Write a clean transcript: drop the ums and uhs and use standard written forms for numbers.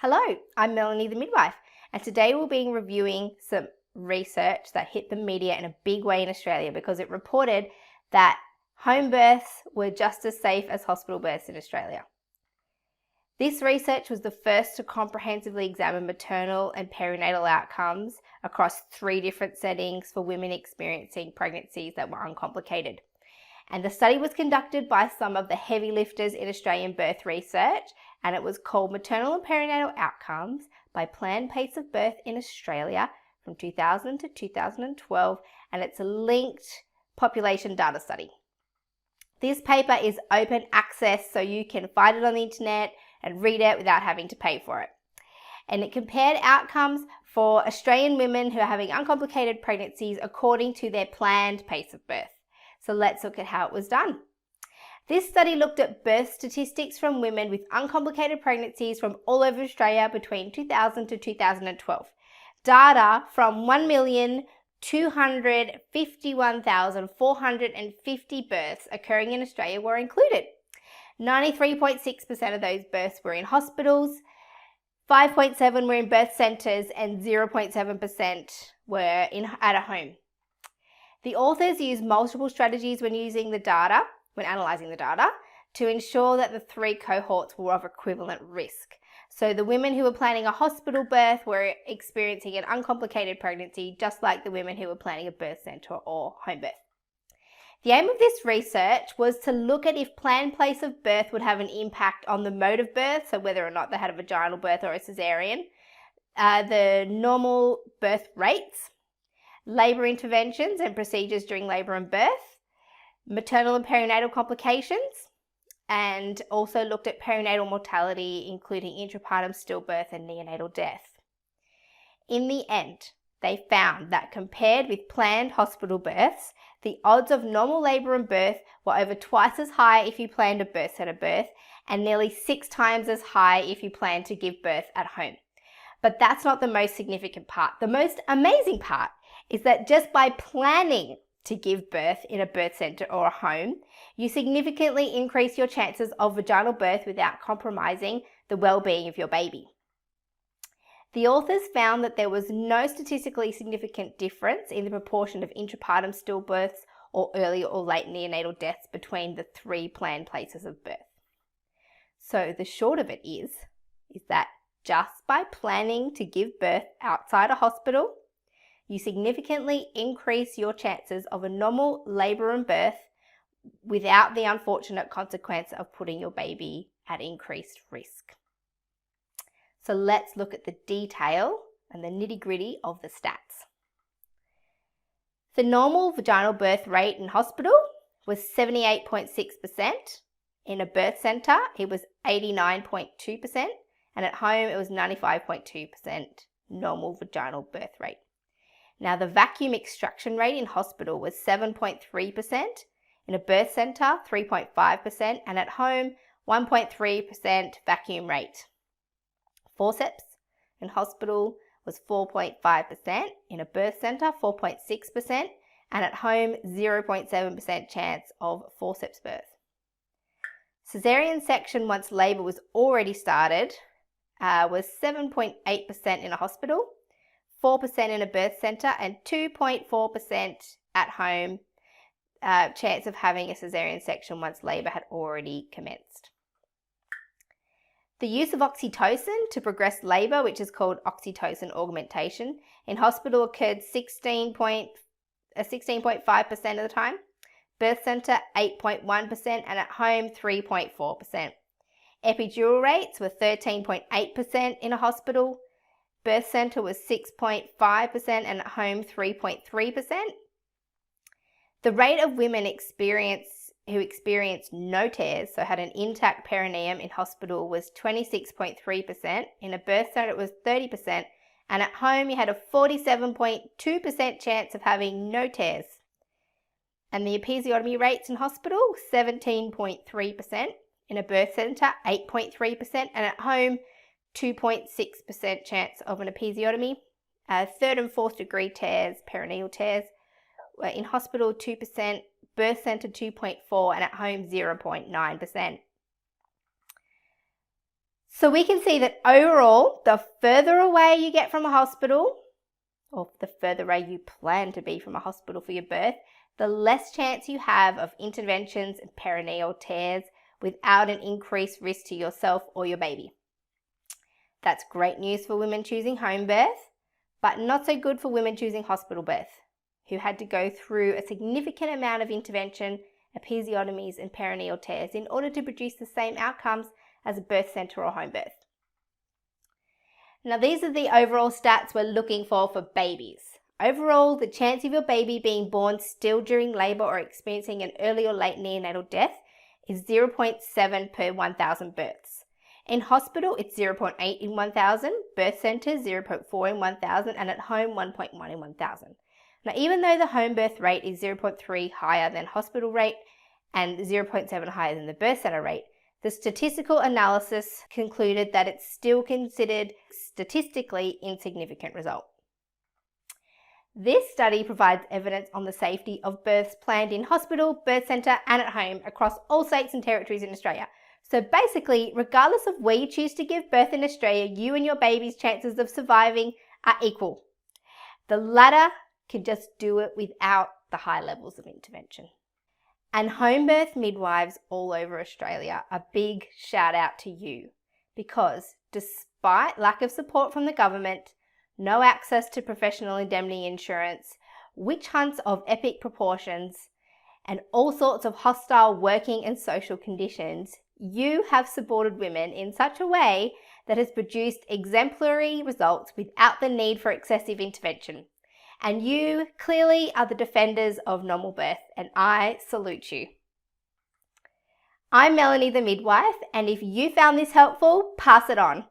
Hello, I'm Melanie the midwife, and today we'll be reviewing some research that hit the media in a big way in Australia because it reported that home births were just as safe as hospital births in Australia. This research was the first to comprehensively examine maternal and perinatal outcomes across 3 different settings for women experiencing pregnancies that were uncomplicated. And the study was conducted by some of the heavy lifters in Australian birth research, and it was called Maternal and Perinatal Outcomes by Planned Pace of Birth in Australia from 2000 to 2012, and it's a linked population data study. This paper is open access, so you can find it on the internet and read it without having to pay for it. And it compared outcomes for Australian women who are having uncomplicated pregnancies according to their planned pace of birth. So let's look at how it was done. This study looked at birth statistics from women with uncomplicated pregnancies from all over Australia between 2000 to 2012. Data from 1,251,450 births occurring in Australia were included. 93.6% of those births were in hospitals, 5.7% were in birth centres, and 0.7% were at a home. The authors used multiple strategies when analysing the data, to ensure that the 3 cohorts were of equivalent risk. So the women who were planning a hospital birth were experiencing an uncomplicated pregnancy, just like the women who were planning a birth centre or home birth. The aim of this research was to look at if planned place of birth would have an impact on the mode of birth, so whether or not they had a vaginal birth or a caesarean, the normal birth rates, labour interventions and procedures during labour and birth, maternal and perinatal complications, and also looked at perinatal mortality, including intrapartum stillbirth and neonatal death. In the end, they found that compared with planned hospital births, the odds of normal labour and birth were over twice as high if you planned a birth centre birth, and nearly 6 times as high if you planned to give birth at home. But that's not the most significant part. The most amazing part is that just by planning to give birth in a birth centre or a home, you significantly increase your chances of vaginal birth without compromising the well-being of your baby. The authors found that there was no statistically significant difference in the proportion of intrapartum stillbirths or early or late neonatal deaths between the 3 planned places of birth. So the short of it is that just by planning to give birth outside a hospital, you significantly increase your chances of a normal labour and birth without the unfortunate consequence of putting your baby at increased risk. So let's look at the detail and the nitty-gritty of the stats. The normal vaginal birth rate in hospital was 78.6%. In a birth centre, it was 89.2%. And at home, it was 95.2% normal vaginal birth rate. Now, the vacuum extraction rate in hospital was 7.3%, in a birth centre 3.5%, and at home 1.3% vacuum rate. Forceps in hospital was 4.5%, in a birth centre 4.6%, and at home 0.7% chance of forceps birth. Caesarean section once labour was already started was 7.8% in a hospital, 4% in a birth centre, and 2.4% at home chance of having a caesarean section once labour had already commenced. The use of oxytocin to progress labour, which is called oxytocin augmentation, in hospital occurred 16.5% of the time, birth centre 8.1%, and at home 3.4%. Epidural rates were 13.8% in a hospital, birth centre was 6.5%, and at home 3.3%. The rate of women who experienced no tears, so had an intact perineum in hospital, was 26.3%. In a birth centre it was 30%, and at home you had a 47.2% chance of having no tears. And the episiotomy rates in hospital, 17.3%. In a birth centre, 8.3%, and at home, 2.6% chance of an episiotomy. 3rd and 4th degree tears, perineal tears, were in hospital 2%, birth centre 2.4%, and at home 0.9%. So we can see that overall, the further away you get from a hospital, or the further away you plan to be from a hospital for your birth, the less chance you have of interventions and perinatal tears without an increased risk to yourself or your baby. That's great news for women choosing home birth, but not so good for women choosing hospital birth, who had to go through a significant amount of intervention, episiotomies and perinatal tears in order to produce the same outcomes as a birth centre or home birth. Now these are the overall stats we're looking for babies. Overall, the chance of your baby being born still during labour or experiencing an early or late neonatal death is 0.7 per 1,000 births. In hospital, it's 0.8 in 1,000, birth centre 0.4 in 1,000, and at home 1.1 in 1,000. Now even though the home birth rate is 0.3 higher than hospital rate and 0.7 higher than the birth centre rate, the statistical analysis concluded that it's still considered statistically insignificant result. This study provides evidence on the safety of births planned in hospital, birth centre and at home across all states and territories in Australia. So basically, regardless of where you choose to give birth in Australia, you and your baby's chances of surviving are equal. The latter can just do it without the high levels of intervention. And home birth midwives all over Australia, a big shout out to you, because despite lack of support from the government, no access to professional indemnity insurance, witch hunts of epic proportions, and all sorts of hostile working and social conditions, you have supported women in such a way that has produced exemplary results without the need for excessive intervention. And you clearly are the defenders of normal birth, and I salute you. I'm Melanie the midwife, and if you found this helpful, pass it on.